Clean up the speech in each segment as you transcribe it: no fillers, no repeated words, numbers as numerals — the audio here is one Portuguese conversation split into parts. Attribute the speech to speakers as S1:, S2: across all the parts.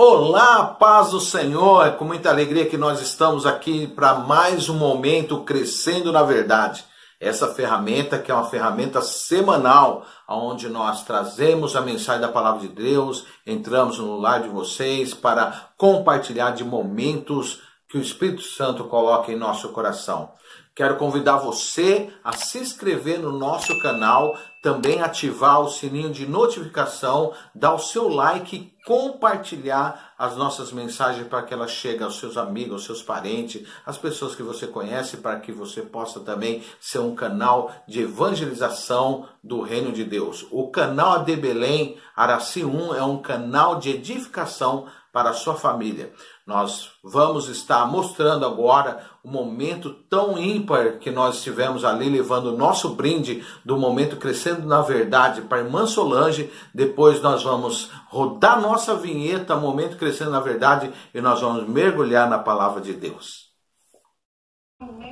S1: Olá, paz do Senhor, é com muita alegria que nós estamos aqui para mais um momento Crescendo na Verdade. Essa ferramenta que é uma ferramenta semanal, onde nós trazemos a mensagem da Palavra de Deus, entramos no lar de vocês para compartilhar de momentos que o Espírito Santo coloca em nosso coração. Quero convidar você a se inscrever no nosso canal, também ativar o sininho de notificação, dar o seu like e compartilhar as nossas mensagens para que elas cheguem aos seus amigos, aos seus parentes, às pessoas que você conhece, para que você possa também ser um canal de evangelização do Reino de Deus. O canal AD Belém Araci 1 é um canal de edificação para a sua família. Nós vamos estar mostrando agora o momento tão ímpar que nós tivemos ali, levando o nosso brinde do momento Crescendo na Verdade para a irmã Solange. Depois nós vamos rodar nossa vinheta, Momento Crescendo na Verdade, e nós vamos mergulhar na Palavra de Deus.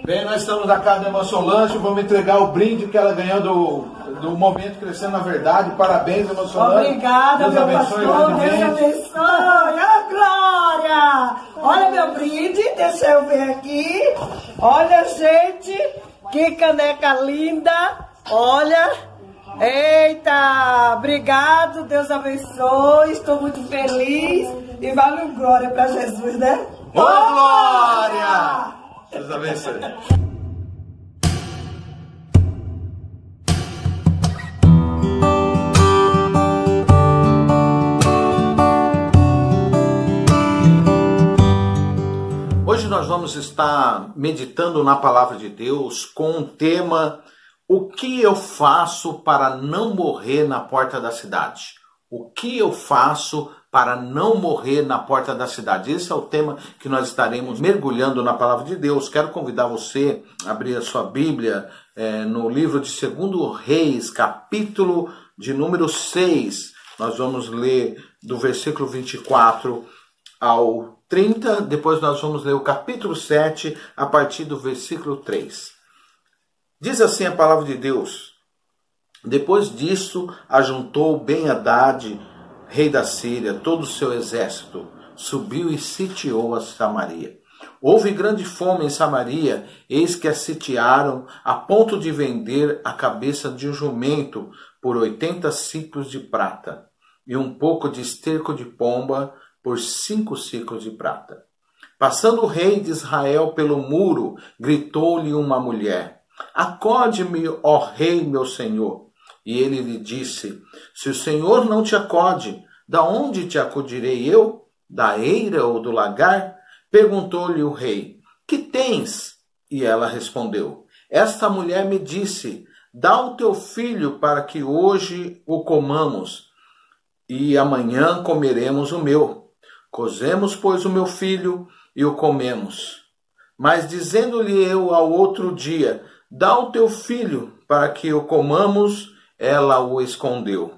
S1: Bem, nós estamos na casa da irmã Solange, vamos entregar o brinde que ela ganhou do Momento Crescendo na Verdade. Parabéns, irmã Solange.
S2: Obrigada, meu pastor, Deus abençoe. Oh, glória! Olha meu brinde, deixa eu ver aqui. Olha, gente, que caneca linda. Olha, eita, obrigado, Deus abençoe. Estou muito feliz e vale um glória para Jesus, né?
S1: Ô, glória! Deus abençoe. Hoje nós vamos estar meditando na Palavra de Deus com o tema: o que eu faço para não morrer na porta da cidade? O que eu faço para não morrer na porta da cidade? Esse é o tema que nós estaremos mergulhando na Palavra de Deus. Quero convidar você a abrir a sua Bíblia no livro de 2 Reis, capítulo de número 6. Nós vamos ler do versículo 24 ao 30, depois nós vamos ler o capítulo 7, a partir do versículo 3. Diz assim a Palavra de Deus: depois disso, ajuntou Ben-Hadad, rei da Síria, todo o seu exército, subiu e sitiou a Samaria. Houve grande fome em Samaria, eis que a sitiaram a ponto de vender a cabeça de um jumento por 80 siclos de prata, e um pouco de esterco de pomba por 5 siclos de prata. Passando o rei de Israel pelo muro, gritou-lhe uma mulher: acode-me, ó rei, meu senhor. E ele lhe disse: se o Senhor não te acode, da onde te acudirei eu? Da eira ou do lagar? Perguntou-lhe o rei: que tens? E ela respondeu: esta mulher me disse: dá o teu filho para que hoje o comamos, e amanhã comeremos o meu. Cozemos, pois, o meu filho e o comemos. Mas dizendo-lhe eu ao outro dia: dá o teu filho para que o comamos, ela o escondeu.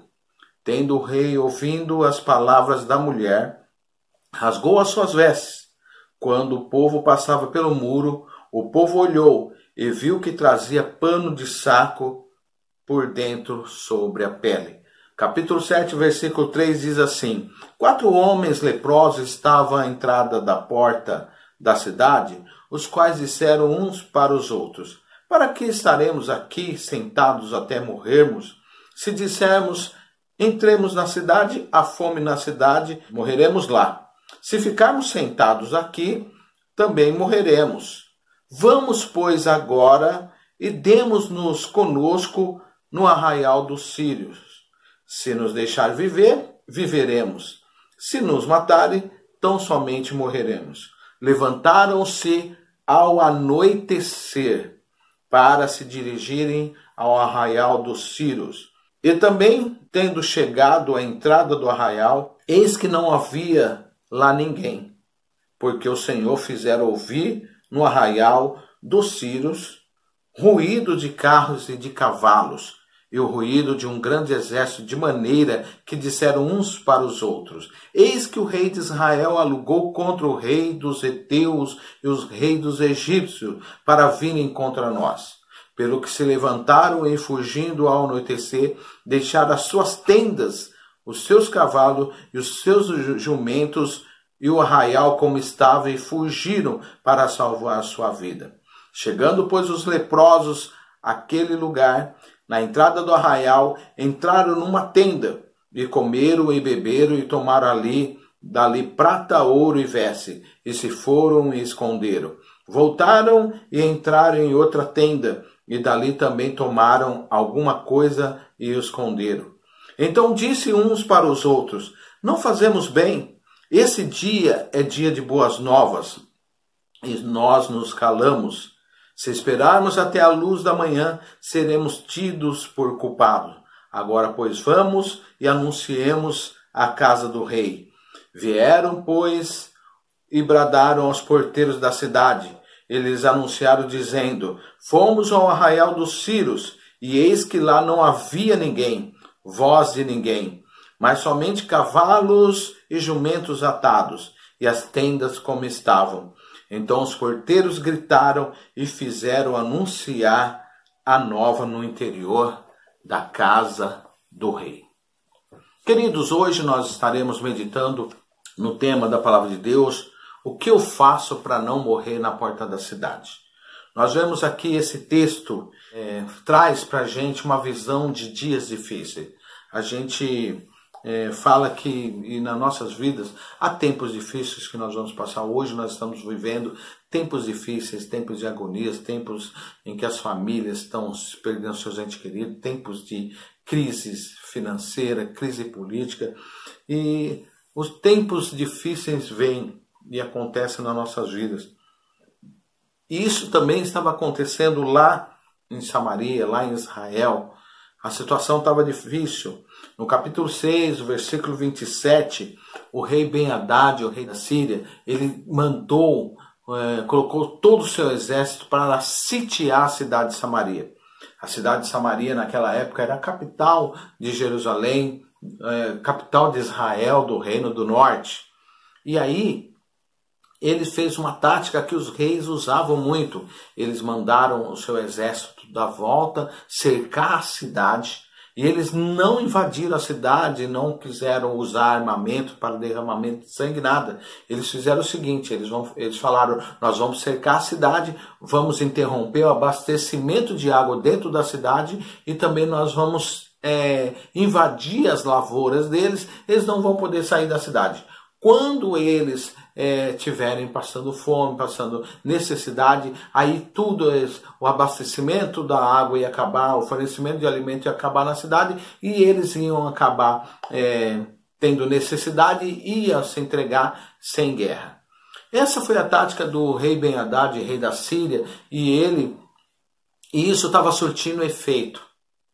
S1: Tendo o rei ouvindo as palavras da mulher, rasgou as suas vestes. Quando o povo passava pelo muro, o povo olhou e viu que trazia pano de saco por dentro sobre a pele. Capítulo 7, versículo 3 diz assim: 4 homens leprosos estavam à entrada da porta da cidade, os quais disseram uns para os outros: para que estaremos aqui sentados até morrermos? Se dissermos: entremos na cidade, há fome na cidade, morreremos lá. Se ficarmos sentados aqui, também morreremos. Vamos, pois, agora e demos-nos conosco no arraial dos sírios. Se nos deixar viver, viveremos. Se nos matarem, tão somente morreremos. Levantaram-se ao anoitecer para se dirigirem ao arraial dos sírios. E também, tendo chegado à entrada do arraial, eis que não havia lá ninguém, porque o Senhor fizera ouvir no arraial dos sírios ruído de carros e de cavalos, e o ruído de um grande exército, de maneira que disseram uns para os outros: eis que o rei de Israel alugou contra o rei dos heteus e os reis dos egípcios para virem contra nós. Pelo que se levantaram e, fugindo ao anoitecer, deixaram as suas tendas, os seus cavalos e os seus jumentos e o arraial como estava, e fugiram para salvar a sua vida. Chegando, pois, os leprosos àquele lugar, na entrada do arraial, entraram numa tenda, e comeram e beberam, e tomaram dali prata, ouro e veste, e se foram e esconderam. Voltaram e entraram em outra tenda, e dali também tomaram alguma coisa e o esconderam. Então disse uns para os outros: não fazemos bem? Esse dia é dia de boas novas, e nós nos calamos. Se esperarmos até a luz da manhã, seremos tidos por culpados. Agora, pois, vamos e anunciemos a casa do rei. Vieram, pois, e bradaram aos porteiros da cidade. Eles anunciaram, dizendo: fomos ao arraial dos Círios, e eis que lá não havia ninguém, voz de ninguém, mas somente cavalos e jumentos atados, e as tendas como estavam. Então os porteiros gritaram e fizeram anunciar a nova no interior da casa do rei. Queridos, hoje nós estaremos meditando no tema da palavra de Deus: o que eu faço para não morrer na porta da cidade? Nós vemos aqui esse texto traz para a gente uma visão de dias difíceis. A gente fala que e nas nossas vidas há tempos difíceis que nós vamos passar. Hoje nós estamos vivendo tempos difíceis, tempos de agonias, tempos em que as famílias estão perdendo seus entes queridos, tempos de crise financeira, crise política, e os tempos difíceis vêm e acontecem nas nossas vidas. E isso também estava acontecendo lá em Samaria, lá em Israel. A situação estava difícil. No capítulo 6, versículo 27, o rei Ben-Hadad, o rei da Síria, ele mandou, colocou todo o seu exército para sitiar a cidade de Samaria. A cidade de Samaria naquela época era a capital de Jerusalém, capital de Israel, do Reino do Norte. E aí ele fez uma tática que os reis usavam muito. Eles mandaram o seu exército dar volta, cercar a cidade, e eles não invadiram a cidade, não quiseram usar armamento para derramamento de sangue, nada. Eles fizeram o seguinte, eles falaram: nós vamos cercar a cidade, vamos interromper o abastecimento de água dentro da cidade, e também nós vamos invadir as lavouras deles, eles não vão poder sair da cidade. Quando eles estiverem passando fome, passando necessidade, aí o abastecimento da água ia acabar, o fornecimento de alimento ia acabar na cidade, e eles iam acabar tendo necessidade e iam se entregar sem guerra. Essa foi a tática do rei Ben-Hadad, rei da Síria, e isso estava surtindo efeito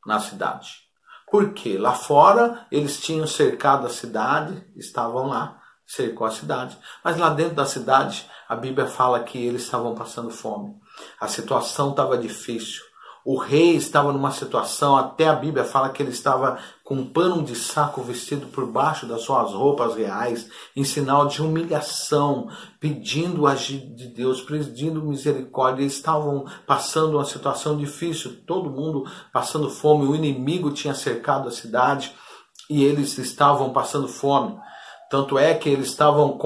S1: na cidade. Por quê? Lá fora eles tinham cercado a cidade, estavam lá, cercou a cidade. Mas lá dentro da cidade, a Bíblia fala que eles estavam passando fome. A situação estava difícil. O rei estava numa situação, até a Bíblia fala que ele estava com um pano de saco vestido por baixo das suas roupas reais, em sinal de humilhação, pedindo o agir de Deus, pedindo misericórdia. Eles estavam passando uma situação difícil, todo mundo passando fome. O inimigo tinha cercado a cidade e eles estavam passando fome. Tanto é que eles estavam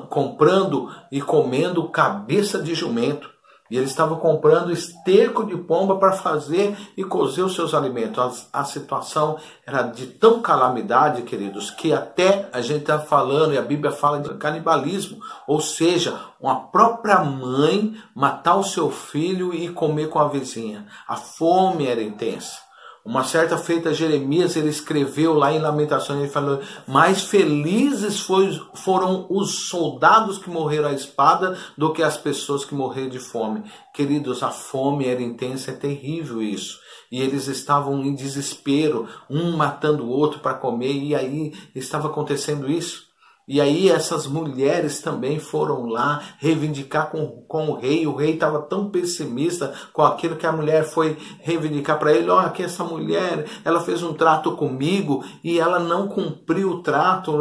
S1: comprando e comendo cabeça de jumento. E eles estavam comprando esterco de pomba para fazer e cozer os seus alimentos. A situação era de tão calamidade, queridos, que até a gente está falando, e a Bíblia fala de canibalismo. Ou seja, uma própria mãe matar o seu filho e comer com a vizinha. A fome era intensa. Uma certa feita, Jeremias, ele escreveu lá em Lamentações, ele falou: mais felizes foram os soldados que morreram à espada do que as pessoas que morreram de fome. Queridos, a fome era intensa, é terrível isso. E eles estavam em desespero, um matando o outro para comer, e aí estava acontecendo isso. E aí essas mulheres também foram lá reivindicar com o rei. O rei estava tão pessimista com aquilo que a mulher foi reivindicar para ele. Olha, aqui essa mulher, ela fez um trato comigo e ela não cumpriu o trato.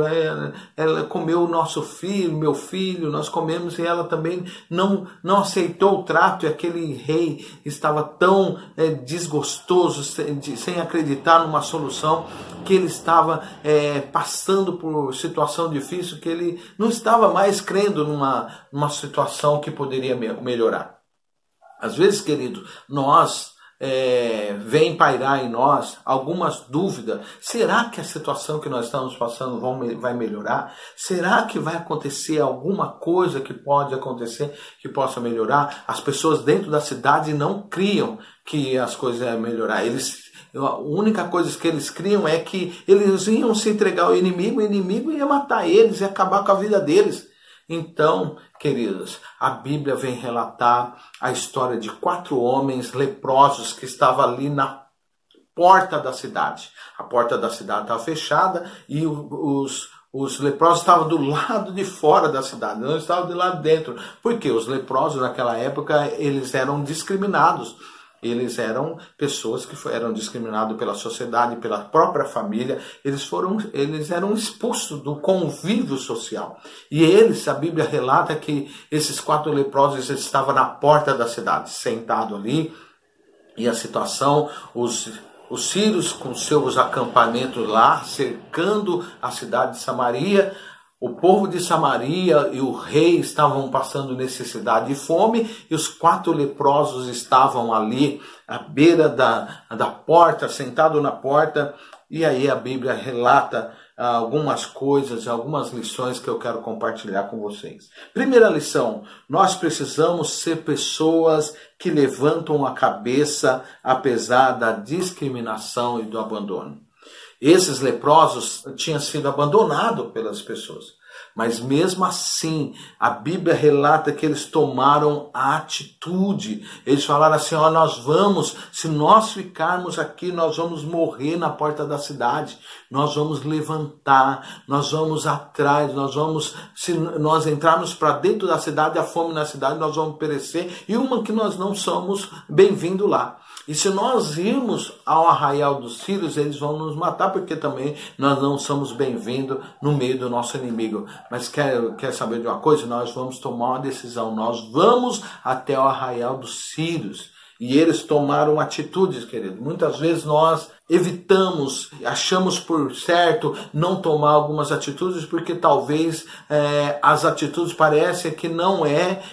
S1: Ela comeu o nosso filho, meu filho, nós comemos, e ela também não aceitou o trato. E aquele rei estava tão desgostoso, sem acreditar numa solução. que ele estava passando por situação difícil, que ele não estava mais crendo numa situação que poderia melhorar. Às vezes, querido, vem pairar em nós algumas dúvidas. Será que a situação que nós estamos passando vai melhorar? Será que vai acontecer alguma coisa que pode acontecer que possa melhorar? As pessoas dentro da cidade não criam que as coisas iam melhorar. A única coisa que eles criam é que eles iam se entregar ao inimigo, o inimigo ia matar eles e acabar com a vida deles. Então, queridos, a Bíblia vem relatar a história de 4 homens leprosos que estavam ali na porta da cidade. A porta da cidade estava fechada e os leprosos estavam do lado de fora da cidade, não estavam do lado de dentro. Porque os leprosos naquela época, eles eram discriminados. Eles eram pessoas que eram discriminadas pela sociedade, pela própria família. Eles eram expulsos do convívio social. E a Bíblia relata que esses 4 leprosos estavam na porta da cidade, sentados ali. E a situação, os sírios com seus acampamentos lá, cercando a cidade de Samaria. O povo de Samaria e o rei estavam passando necessidade e fome, e os 4 leprosos estavam ali à beira da porta, sentados na porta. E aí a Bíblia relata algumas coisas, algumas lições que eu quero compartilhar com vocês. Primeira lição: nós precisamos ser pessoas que levantam a cabeça apesar da discriminação e do abandono. Esses leprosos tinham sido abandonados pelas pessoas. Mas mesmo assim, a Bíblia relata que eles tomaram a atitude. Eles falaram assim, se nós ficarmos aqui, nós vamos morrer na porta da cidade. Nós vamos levantar, nós vamos atrás, se nós entrarmos para dentro da cidade, a fome na cidade, nós vamos perecer. E uma que nós não somos bem-vindos lá. E se nós irmos ao arraial dos sírios, eles vão nos matar, porque também nós não somos bem-vindos no meio do nosso inimigo. Mas quer saber de uma coisa? Nós vamos tomar uma decisão. Nós vamos até o arraial dos sírios. E eles tomaram atitudes, querido. Muitas vezes nós evitamos, achamos por certo não tomar algumas atitudes, porque talvez as atitudes parecem que não é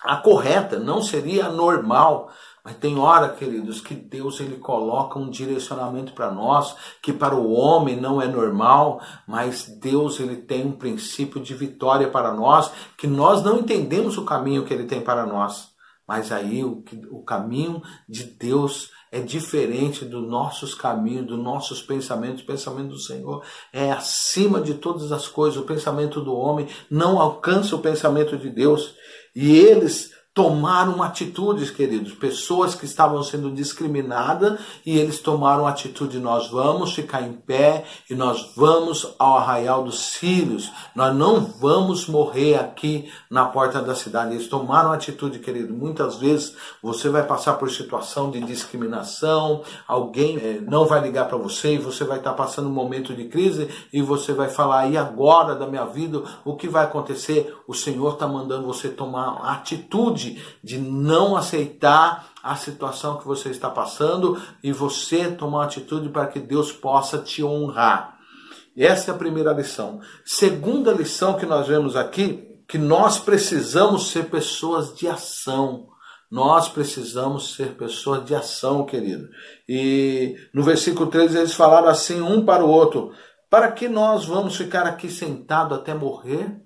S1: a correta, não seria a normal. Mas tem hora, queridos, que Deus ele coloca um direcionamento para nós, que para o homem não é normal, mas Deus ele tem um princípio de vitória para nós, que nós não entendemos o caminho que ele tem para nós. Mas aí o caminho de Deus é diferente dos nossos caminhos, dos nossos pensamentos. O pensamento do Senhor é acima de todas as coisas. O pensamento do homem não alcança o pensamento de Deus. E eles tomaram atitudes, queridos, pessoas que estavam sendo discriminadas, e eles tomaram atitude. Nós vamos ficar em pé e nós vamos ao arraial dos sírios. Nós não vamos morrer aqui na porta da cidade. Eles tomaram atitude, querido. Muitas vezes você vai passar por situação de discriminação, alguém não vai ligar para você e você vai estar passando um momento de crise e você vai falar, e agora da minha vida, o que vai acontecer? O Senhor está mandando você tomar atitude de não aceitar a situação que você está passando e você tomar uma atitude para que Deus possa te honrar. Essa é a primeira lição. Segunda lição que nós vemos aqui, que nós precisamos ser pessoas de ação. Nós precisamos ser pessoas de ação, querido. E no versículo 3 eles falaram assim um para o outro: para que nós vamos ficar aqui sentados até morrer?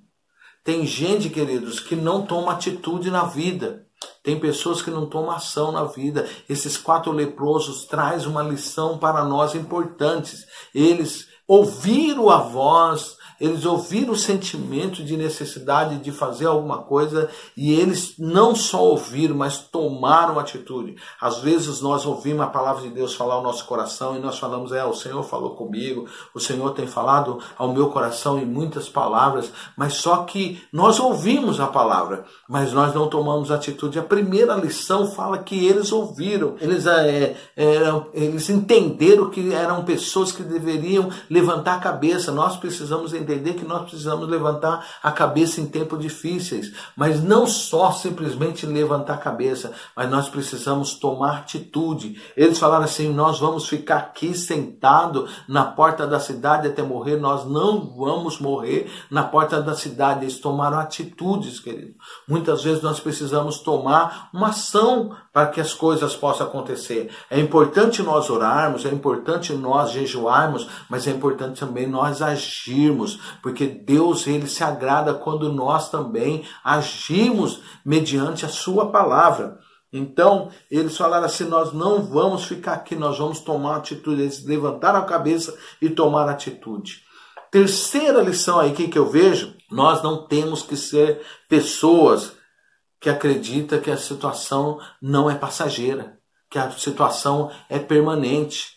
S1: Tem gente, queridos, que não toma atitude na vida. Tem pessoas que não tomam ação na vida. Esses 4 leprosos trazem uma lição para nós importante. Eles ouviram a voz, eles ouviram o sentimento de necessidade de fazer alguma coisa, e eles não só ouviram, mas tomaram atitude. Às vezes nós ouvimos a palavra de Deus falar ao nosso coração e nós falamos, o Senhor falou comigo, o Senhor tem falado ao meu coração em muitas palavras, mas só que nós ouvimos a palavra, mas nós não tomamos atitude. A primeira lição fala que eles ouviram, eles entenderam que eram pessoas que deveriam levantar a cabeça. Nós precisamos entender entender que nós precisamos levantar a cabeça em tempos difíceis, mas não só simplesmente levantar a cabeça, mas nós precisamos tomar atitude. Eles falaram assim: nós vamos ficar aqui sentado na porta da cidade até morrer, nós não vamos morrer na porta da cidade. Eles tomaram atitudes, querido. Muitas vezes nós precisamos tomar uma ação para que as coisas possam acontecer. É importante nós orarmos, é importante nós jejuarmos, mas é importante também nós agirmos, porque Deus, ele se agrada quando nós também agimos mediante a sua palavra. Então, eles falaram assim: nós não vamos ficar aqui, nós vamos tomar atitude. Eles levantaram a cabeça e tomaram atitude. Terceira lição aí que eu vejo: nós não temos que ser pessoas que acreditam que a situação não é passageira, que a situação é permanente.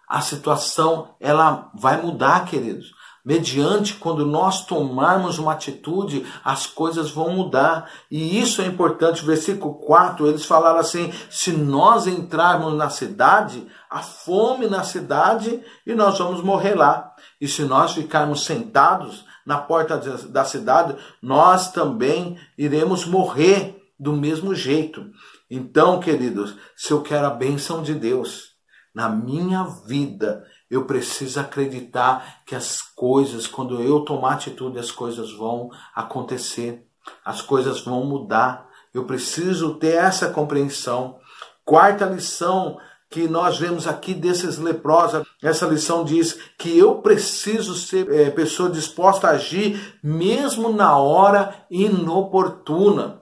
S1: A situação, ela vai mudar, queridos. Mediante, quando nós tomarmos uma atitude, as coisas vão mudar. E isso é importante. Versículo 4, eles falaram assim: se nós entrarmos na cidade, há fome na cidade e nós vamos morrer lá. E se nós ficarmos sentados na porta da cidade, nós também iremos morrer do mesmo jeito. Então, queridos, se eu quero a bênção de Deus na minha vida, eu preciso acreditar que as coisas, quando eu tomar atitude, as coisas vão acontecer, as coisas vão mudar. Eu preciso ter essa compreensão. Quarta lição que nós vemos aqui desses leprosos, essa lição diz que eu preciso ser pessoa disposta a agir mesmo na hora inoportuna.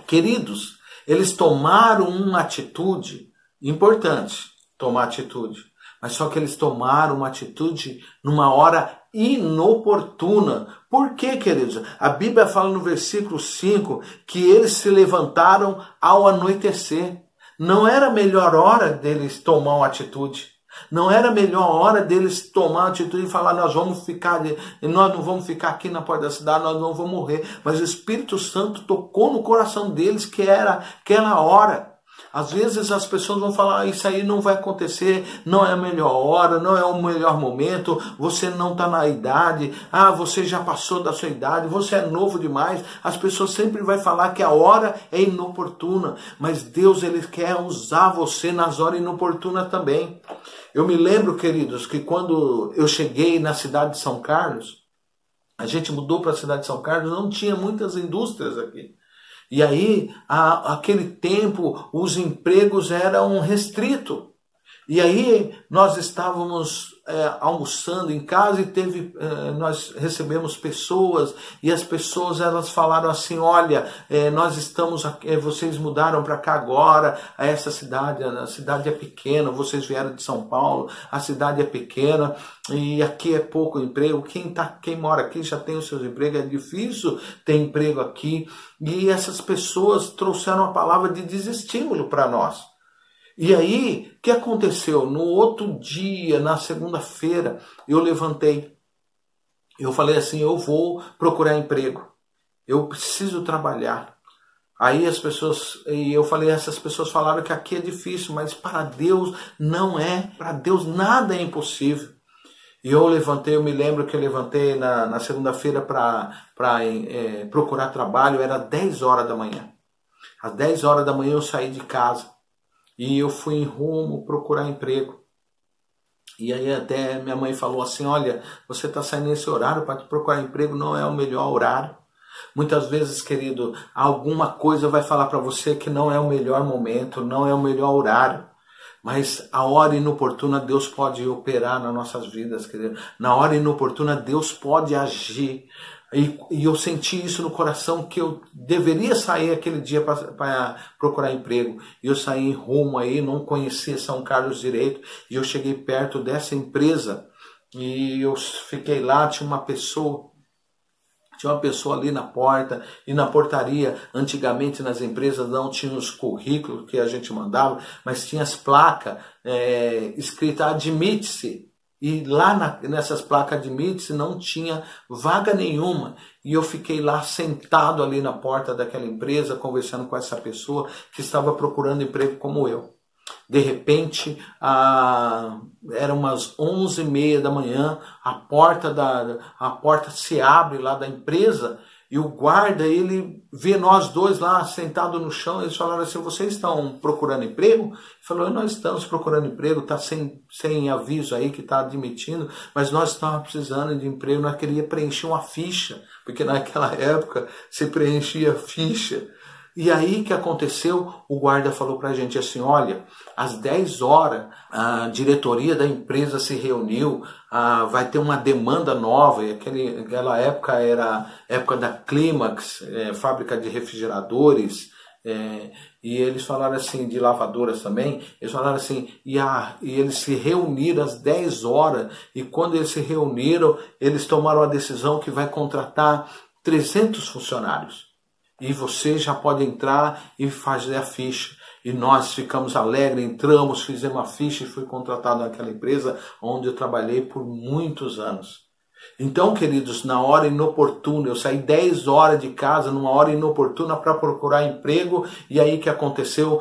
S1: Queridos, eles tomaram uma atitude importante, tomar atitude, mas só que eles tomaram uma atitude numa hora inoportuna. Por quê, queridos? A Bíblia fala no versículo 5 que eles se levantaram ao anoitecer. Não era a melhor hora deles tomar uma atitude. Não era a melhor hora deles tomar uma atitude e falar: nós não vamos ficar aqui na porta da cidade, nós não vamos morrer. Mas o Espírito Santo tocou no coração deles que era aquela hora. Às vezes as pessoas vão falar: isso aí não vai acontecer, não é a melhor hora, não é o melhor momento, você não está na idade, você já passou da sua idade, você é novo demais. As pessoas sempre vão falar que a hora é inoportuna, mas Deus, ele quer usar você nas horas inoportunas também. Eu me lembro, queridos, que quando eu cheguei na cidade de São Carlos, a gente mudou para a cidade de São Carlos, não tinha muitas indústrias aqui. E aí, aquele tempo, os empregos eram restritos. E aí, nós estávamos almoçando em casa e nós recebemos pessoas. E as pessoas, elas falaram assim: olha, nós estamos aqui, vocês mudaram para cá agora, a essa cidade, a cidade é pequena, vocês vieram de São Paulo, a cidade é pequena e aqui é pouco emprego. Quem mora aqui já tem os seus empregos, é difícil ter emprego aqui. E essas pessoas trouxeram a palavra de desestímulo para nós. E aí, o que aconteceu? No outro dia, na segunda-feira, eu levantei. Eu falei assim: eu vou procurar emprego. Eu preciso trabalhar. Aí eu falei, essas pessoas falaram que aqui é difícil, mas para Deus não é. Para Deus nada é impossível. E eu me lembro que eu levantei na segunda-feira para procurar trabalho, era 10 horas da manhã. Às 10 horas da manhã eu saí de casa. E eu fui em rumo procurar emprego. E aí até minha mãe falou assim: olha, você está saindo nesse horário para procurar emprego, não é o melhor horário. Muitas vezes, querido, alguma coisa vai falar para você que não é o melhor momento, não é o melhor horário. Mas a hora inoportuna Deus pode operar nas nossas vidas, querido. Na hora inoportuna Deus pode agir. E eu senti isso no coração, que eu deveria sair aquele dia para procurar emprego. E eu saí em rumo aí, não conhecia São Carlos direito. E eu cheguei perto dessa empresa e eu fiquei lá, tinha uma pessoa ali na porta. E na portaria, antigamente nas empresas não tinha os currículos que a gente mandava, mas tinha as placas escritas admite-se. E lá nessas placas admite-se não tinha vaga nenhuma. E eu fiquei lá sentado ali na porta daquela empresa, conversando com essa pessoa que estava procurando emprego como eu. De repente, eram umas 11h30 da manhã, a porta se abre lá da empresa e o guarda, ele vê nós dois lá sentados no chão. Eles falaram assim: vocês estão procurando emprego? Ele falou: nós estamos procurando emprego, está sem aviso aí que está admitindo, mas nós estamos precisando de emprego, nós queríamos preencher uma ficha, porque naquela época se preenchia ficha. E aí que aconteceu? O guarda falou pra gente assim: olha, às 10 horas a diretoria da empresa se reuniu, vai ter uma demanda nova. E aquela época era época da Clímax, fábrica de refrigeradores, e eles falaram assim, de lavadoras também. Eles falaram assim, e eles se reuniram às 10 horas, e quando eles se reuniram, eles tomaram a decisão que vai contratar 300 funcionários. E você já pode entrar e fazer a ficha. E nós ficamos alegres, entramos, fizemos a ficha e fui contratado naquela empresa onde eu trabalhei por muitos anos. Então, queridos, na hora inoportuna, eu saí 10 horas de casa, numa hora inoportuna para procurar emprego, e aí que aconteceu,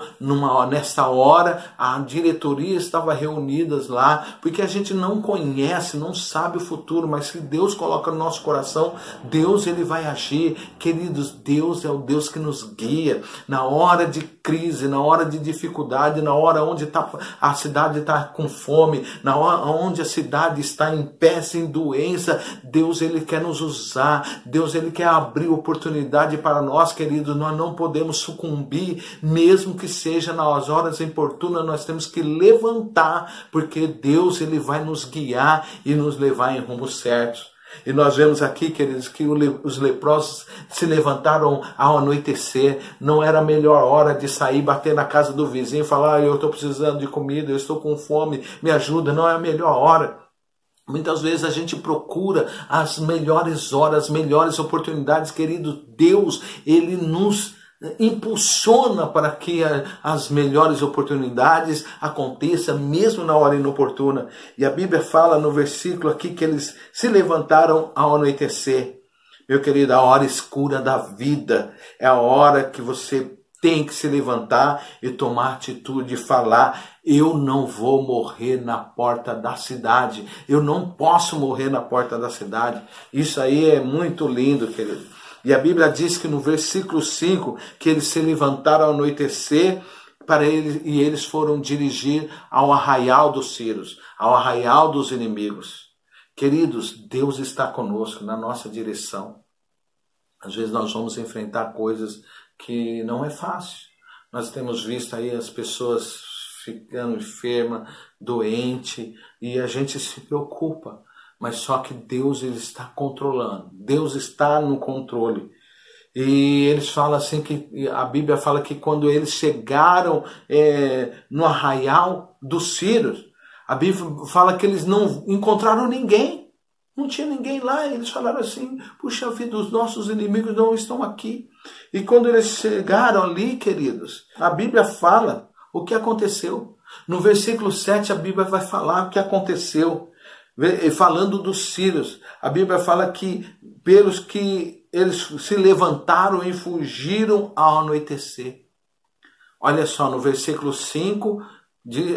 S1: nessa hora, a diretoria estava reunida lá, porque a gente não conhece, não sabe o futuro, mas se Deus coloca no nosso coração, Deus ele vai agir. Queridos, Deus é o Deus que nos guia, na hora de crise, na hora de dificuldade, na hora onde a cidade está com fome, na hora onde a cidade está em péssima doença, Deus ele quer nos usar, Deus ele quer abrir oportunidade para nós, queridos. Nós não podemos sucumbir, mesmo que seja nas horas oportunas, nós temos que levantar, porque Deus ele vai nos guiar e nos levar em rumos certos. E nós vemos aqui, queridos, que os leprosos se levantaram ao anoitecer. Não era a melhor hora de sair, bater na casa do vizinho e falar: eu estou precisando de comida, eu estou com fome, me ajuda. Não é a melhor hora. Muitas vezes a gente procura as melhores horas, as melhores oportunidades, querido. Deus, ele nos impulsiona para que as melhores oportunidades aconteçam, mesmo na hora inoportuna. E a Bíblia fala no versículo aqui que eles se levantaram ao anoitecer. Meu querido, a hora escura da vida é a hora que você tem que se levantar e tomar atitude e falar: eu não vou morrer na porta da cidade. Eu não posso morrer na porta da cidade. Isso aí é muito lindo, querido. E a Bíblia diz que no versículo 5, que eles se levantaram ao anoitecer e eles foram dirigir ao arraial dos Círios, ao arraial dos inimigos. Queridos, Deus está conosco, na nossa direção. Às vezes nós vamos enfrentar coisas que não é fácil. Nós temos visto aí as pessoas ficando enfermas, doentes, e a gente se preocupa. Mas só que Deus ele está controlando. Deus está no controle. E eles falam assim, que a Bíblia fala que quando eles chegaram no arraial dos Círios, a Bíblia fala que eles não encontraram ninguém. Não tinha ninguém lá. Eles falaram assim: puxa vida, os nossos inimigos não estão aqui. E quando eles chegaram ali, queridos, a Bíblia fala o que aconteceu. No versículo 7 a Bíblia vai falar o que aconteceu. Falando dos Círios, a Bíblia fala que pelos que eles se levantaram e fugiram ao anoitecer. Olha só, no versículo 5,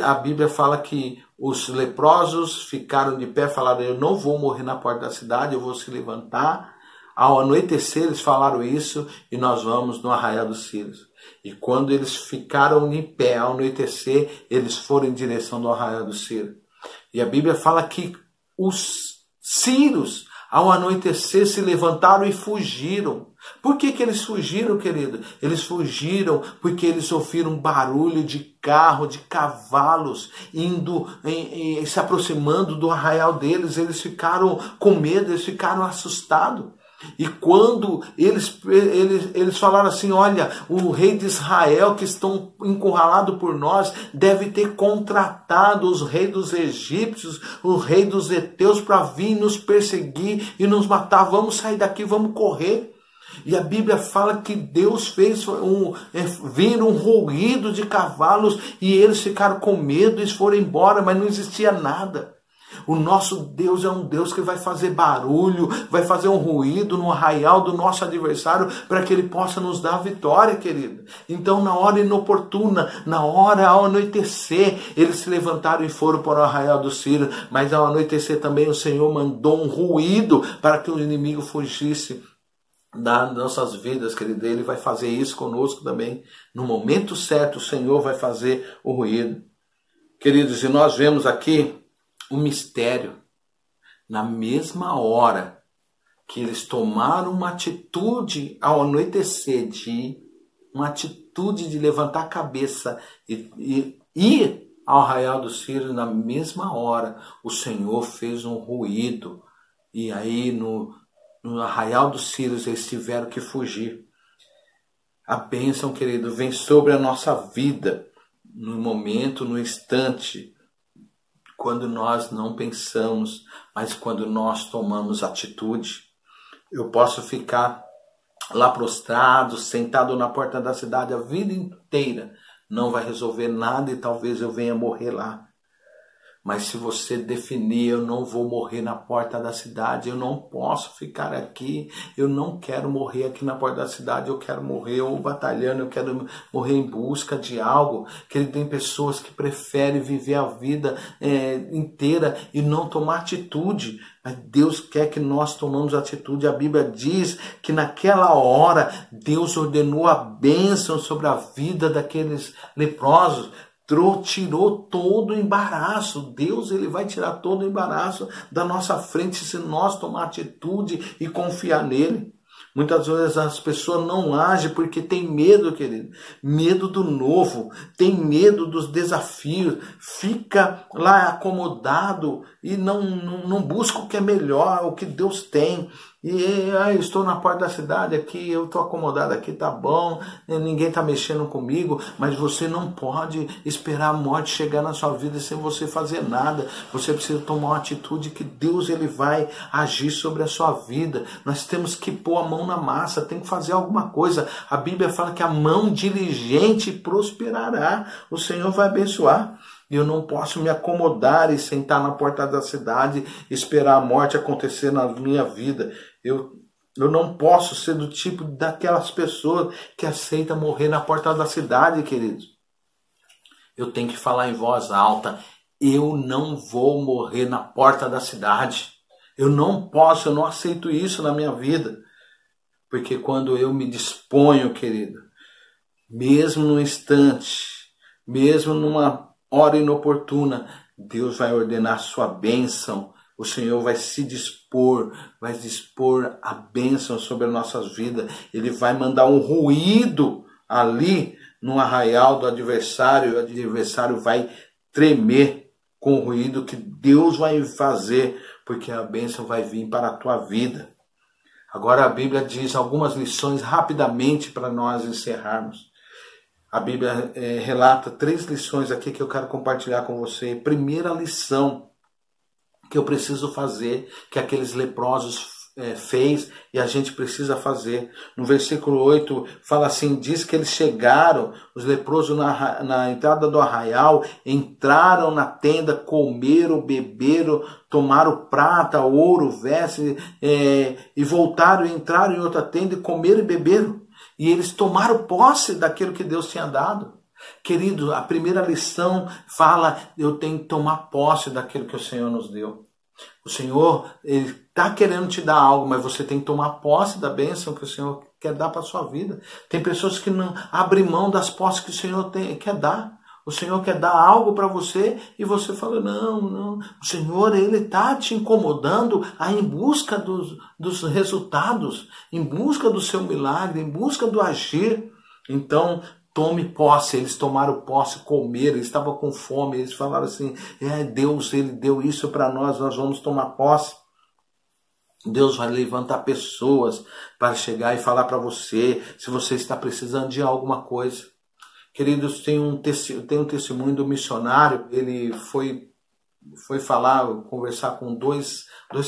S1: a Bíblia fala que os leprosos ficaram de pé, falaram: eu não vou morrer na porta da cidade, eu vou se levantar. Ao anoitecer eles falaram isso, e nós vamos no arraial dos Círios. E quando eles ficaram de pé ao anoitecer, eles foram em direção do arraial dos Círios. E a Bíblia fala que os Círios, ao anoitecer, se levantaram e fugiram. Por que eles fugiram, querido? Eles fugiram porque eles ouviram um barulho de carro, de cavalos, se aproximando do arraial deles. Eles ficaram com medo, eles ficaram assustados. E quando eles falaram assim: olha, o rei de Israel que estão encurralado por nós deve ter contratado os reis dos egípcios, o rei dos heteus para vir nos perseguir e nos matar. Vamos sair daqui, vamos correr. E a Bíblia fala que Deus fez vir um ruído de cavalos e eles ficaram com medo e foram embora, mas não existia nada. O nosso Deus é um Deus que vai fazer barulho, vai fazer um ruído no arraial do nosso adversário para que ele possa nos dar a vitória, querido. Então, na hora inoportuna, na hora ao anoitecer, eles se levantaram e foram para o arraial dos sírios, mas ao anoitecer também o Senhor mandou um ruído para que o inimigo fugisse das nossas vidas, querido. Ele vai fazer isso conosco também. No momento certo, o Senhor vai fazer o ruído. Queridos, e nós vemos aqui o mistério. Na mesma hora que eles tomaram uma atitude ao anoitecer, uma atitude de levantar a cabeça e ir ao arraial dos sírios, na mesma hora o Senhor fez um ruído. E aí no arraial dos sírios eles tiveram que fugir. A bênção, querido, vem sobre a nossa vida no momento, no instante, quando nós não pensamos, mas quando nós tomamos atitude. Eu posso ficar lá prostrado, sentado na porta da cidade a vida inteira, não vai resolver nada e talvez eu venha morrer lá. Mas se você definir, eu não vou morrer na porta da cidade, eu não posso ficar aqui, eu não quero morrer aqui na porta da cidade, eu quero morrer ou batalhando, eu quero morrer em busca de algo. Que tem pessoas que preferem viver a vida inteira e não tomar atitude. Mas Deus quer que nós tomamos atitude. A Bíblia diz que naquela hora Deus ordenou a bênção sobre a vida daqueles leprosos. Tirou todo o embaraço. Deus, ele vai tirar todo o embaraço da nossa frente se nós tomar atitude e confiar nele. Muitas vezes as pessoas não agem porque tem medo, querido. Medo do novo, tem medo dos desafios, fica lá acomodado e não busca o que é melhor, o que Deus tem. Eu estou na porta da cidade aqui, eu estou acomodado aqui, tá bom, ninguém está mexendo comigo, mas você não pode esperar a morte chegar na sua vida sem você fazer nada. Você precisa tomar uma atitude que Deus, ele vai agir sobre a sua vida. Nós temos que pôr a mão na massa, tem que fazer alguma coisa. A Bíblia fala que a mão diligente prosperará, o Senhor vai abençoar. Eu não posso me acomodar e sentar na porta da cidade e esperar a morte acontecer na minha vida. Eu não posso ser do tipo daquelas pessoas que aceitam morrer na porta da cidade, queridos. Eu tenho que falar em voz alta. Eu não vou morrer na porta da cidade. Eu não posso, eu não aceito isso na minha vida. Porque quando eu me disponho, querido, mesmo no instante, mesmo numa hora inoportuna, Deus vai ordenar sua bênção. O Senhor vai dispor a bênção sobre as nossas vidas. Ele vai mandar um ruído ali no arraial do adversário. O adversário vai tremer com o ruído que Deus vai fazer, porque a bênção vai vir para a tua vida. Agora a Bíblia diz algumas lições rapidamente para nós encerrarmos. A Bíblia relata 3 lições aqui que eu quero compartilhar com você. Primeira lição que eu preciso fazer, que aqueles leprosos fez e a gente precisa fazer. No versículo 8 fala assim, diz que eles chegaram, os leprosos na entrada do arraial, entraram na tenda, comeram, beberam, tomaram prata, ouro, vestes, e voltaram, entraram em outra tenda e comeram e beberam. E eles tomaram posse daquilo que Deus tinha dado. Querido, a primeira lição fala, eu tenho que tomar posse daquilo que o Senhor nos deu. O Senhor, ele está querendo te dar algo, mas você tem que tomar posse da bênção que o Senhor quer dar para a sua vida. Tem pessoas que não abrem mão das posses que o Senhor quer dar. O Senhor quer dar algo para você e você fala, não. O Senhor, ele está te incomodando a ir em busca dos resultados, em busca do seu milagre, em busca do agir. Então, tome posse. Eles tomaram posse, comeram, eles estavam com fome, eles falaram assim, Deus, ele deu isso para nós vamos tomar posse. Deus vai levantar pessoas para chegar e falar para você, se você está precisando de alguma coisa. Queridos, tem um testemunho do missionário, ele foi foi conversar com dois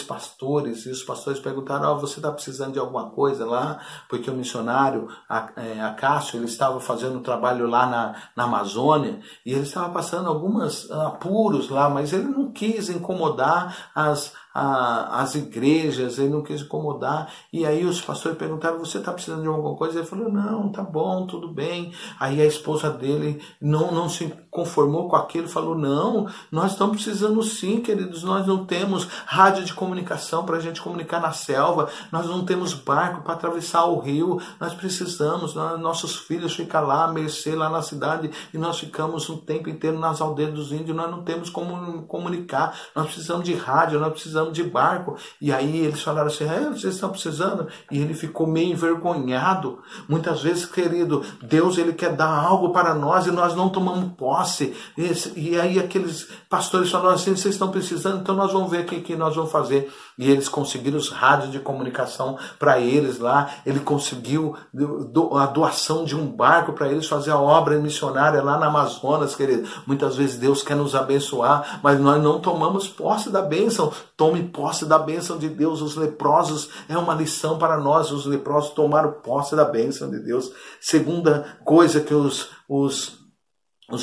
S1: pastores, e os pastores perguntaram: você está precisando de alguma coisa lá? Porque o missionário Acácio, ele estava fazendo um trabalho lá na Amazônia, e ele estava passando alguns apuros lá, mas ele não quis incomodar as igrejas, ele não quis incomodar. E aí os pastores perguntaram: você está precisando de alguma coisa? Ele falou: não, tá bom, tudo bem. Aí a esposa dele não se conformou com aquilo, falou: não, nós estamos precisando sim, queridos, nós não temos rádio de comunicação para a gente comunicar na selva, nós não temos barco para atravessar o rio, nós precisamos, nossos filhos ficam lá, à mercê, lá na cidade, e nós ficamos um tempo inteiro nas aldeias dos índios, nós não temos como comunicar, nós precisamos de rádio, nós precisamos de barco. E aí eles falaram assim: vocês estão precisando? E ele ficou meio envergonhado. Muitas vezes, querido, Deus, ele quer dar algo para nós e nós não tomamos posse. E aí aqueles pastores falaram assim: vocês estão precisando? Então nós vamos ver o que nós vamos fazer. E eles conseguiram os rádios de comunicação para eles lá. Ele conseguiu a doação de um barco para eles fazer a obra missionária lá na Amazonas, querido. Muitas vezes Deus quer nos abençoar, mas nós não tomamos posse da bênção. Tome posse da bênção de Deus. Os leprosos, é uma lição para nós. Os leprosos tomaram posse da bênção de Deus. Segunda coisa que os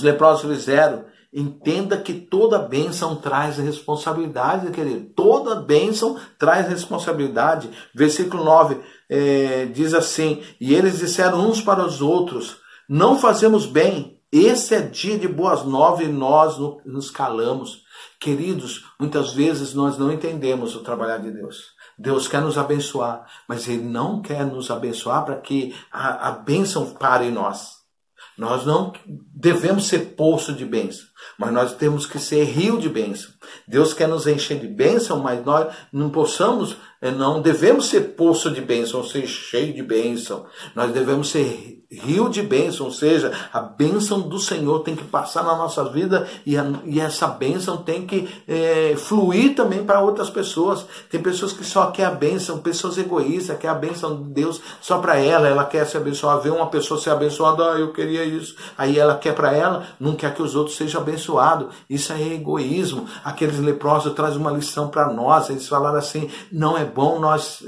S1: leprosos fizeram: entenda que toda bênção traz responsabilidade, querido. Toda bênção traz responsabilidade. Versículo 9 diz assim: e eles disseram uns para os outros: não fazemos bem, esse é dia de boas novas e nós nos calamos. Queridos, muitas vezes nós não entendemos o trabalhar de Deus. Deus quer nos abençoar, mas Ele não quer nos abençoar para que a bênção pare em nós. Nós não devemos ser poço de bênção, mas nós temos que ser rio de bênção. Deus quer nos encher de bênção, mas nós não devemos ser poço de bênção, ou ser cheio de bênção. Nós devemos ser rio de bênção, ou seja, a bênção do Senhor tem que passar na nossa vida e essa bênção tem que fluir também para outras pessoas. Tem pessoas que só querem a bênção, pessoas egoístas, querem a bênção de Deus só para ela quer se abençoar, vê uma pessoa ser abençoada: eu queria isso, aí ela quer para ela, não quer que os outros sejam abençoados. Isso é egoísmo. Aqueles leprosos trazem uma lição para nós. Eles falaram assim: não é bom nós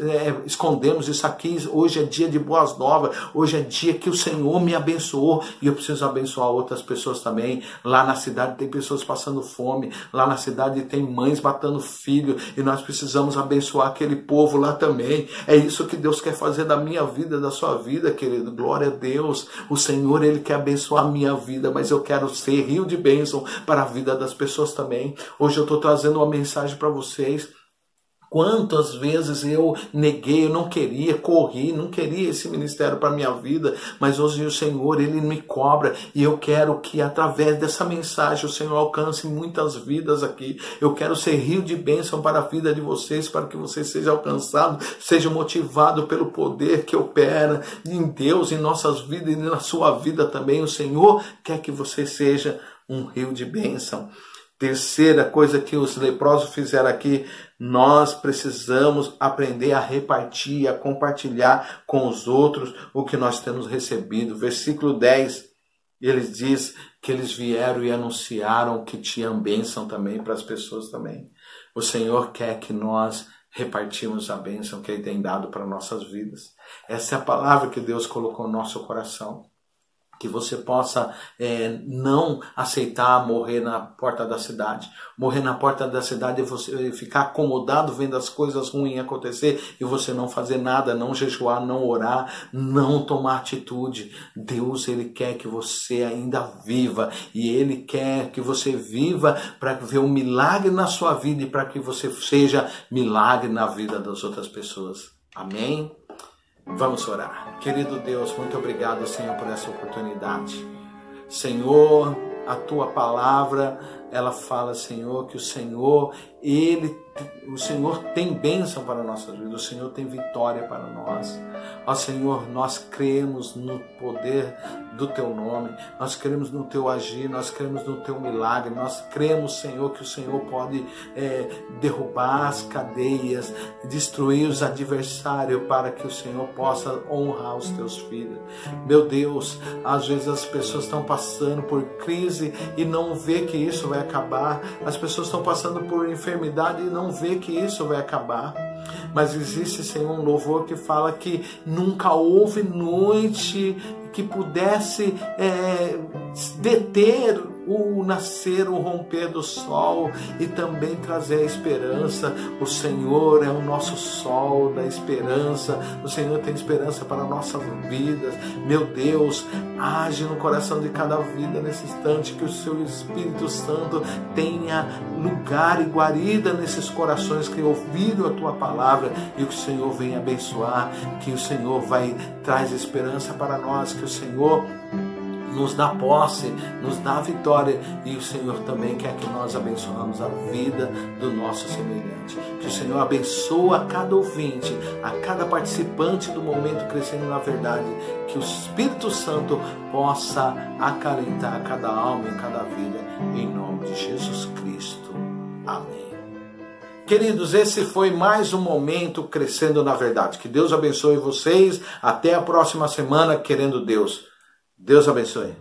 S1: escondemos isso aqui, hoje é dia de boas novas, hoje é dia que o Senhor me abençoou e eu preciso abençoar outras pessoas também. Lá na cidade tem pessoas passando fome, lá na cidade tem mães matando filho, e nós precisamos abençoar aquele povo lá também. É isso que Deus quer fazer da minha vida, da sua vida, querido. Glória a Deus. O Senhor, Ele quer abençoar a minha vida, mas eu quero ser rio de bênção para a vida das pessoas também. Hoje eu estou trazendo uma mensagem para vocês. Quantas vezes eu neguei, eu não queria, corri, não queria esse ministério para a minha vida, mas hoje o Senhor, Ele me cobra, e eu quero que através dessa mensagem o Senhor alcance muitas vidas aqui. Eu quero ser rio de bênção para a vida de vocês, para que vocês sejam alcançados, sejam motivados pelo poder que opera em Deus, em nossas vidas e na sua vida também. O Senhor quer que você seja um rio de bênção. Terceira coisa que os leprosos fizeram aqui: nós precisamos aprender a repartir, a compartilhar com os outros o que nós temos recebido. Versículo 10, eles diz que eles vieram e anunciaram que tinham bênção também para as pessoas também. O Senhor quer que nós repartimos a bênção que Ele tem dado para nossas vidas. Essa é a palavra que Deus colocou no nosso coração. Que você possa não aceitar morrer na porta da cidade. Morrer na porta da cidade é você ficar acomodado vendo as coisas ruins acontecer e você não fazer nada, não jejuar, não orar, não tomar atitude. Deus, Ele quer que você ainda viva, e Ele quer que você viva para ver um milagre na sua vida e para que você seja milagre na vida das outras pessoas. Amém? Vamos orar. Querido Deus, muito obrigado, Senhor, por essa oportunidade. Senhor, a Tua palavra, ela fala, Senhor, que o Senhor, o Senhor tem bênção para a nossa vida, o Senhor tem vitória para nós. Ó Senhor, nós cremos no poder do Teu nome, nós cremos no Teu agir, nós cremos no Teu milagre, nós cremos, Senhor, que o Senhor pode derrubar as cadeias, destruir os adversários para que o Senhor possa honrar os Teus filhos. Meu Deus, às vezes as pessoas estão passando por crise e não vê que isso vai acabar, as pessoas estão passando por enfermidade e não vê que isso vai acabar. Mas existe, Senhor, um louvor que fala que nunca houve noite que pudesse deter o nascer, o romper do sol e também trazer a esperança. O Senhor é o nosso sol da esperança, o Senhor tem esperança para nossas vidas. Meu Deus, age no coração de cada vida nesse instante, que o Seu Espírito Santo tenha lugar e guarida nesses corações que ouviram a Tua palavra, e que o Senhor venha abençoar, que o Senhor traz esperança para nós, que o Senhor nos dá posse, nos dá vitória, e o Senhor também quer que nós abençoemos a vida do nosso semelhante. Que o Senhor abençoe a cada ouvinte, a cada participante do Momento Crescendo na Verdade, que o Espírito Santo possa acalentar cada alma e cada vida, em nome de Jesus Cristo. Amém. Queridos, esse foi mais um Momento Crescendo na Verdade. Que Deus abençoe vocês. Até a próxima semana, querendo Deus. Deus abençoe.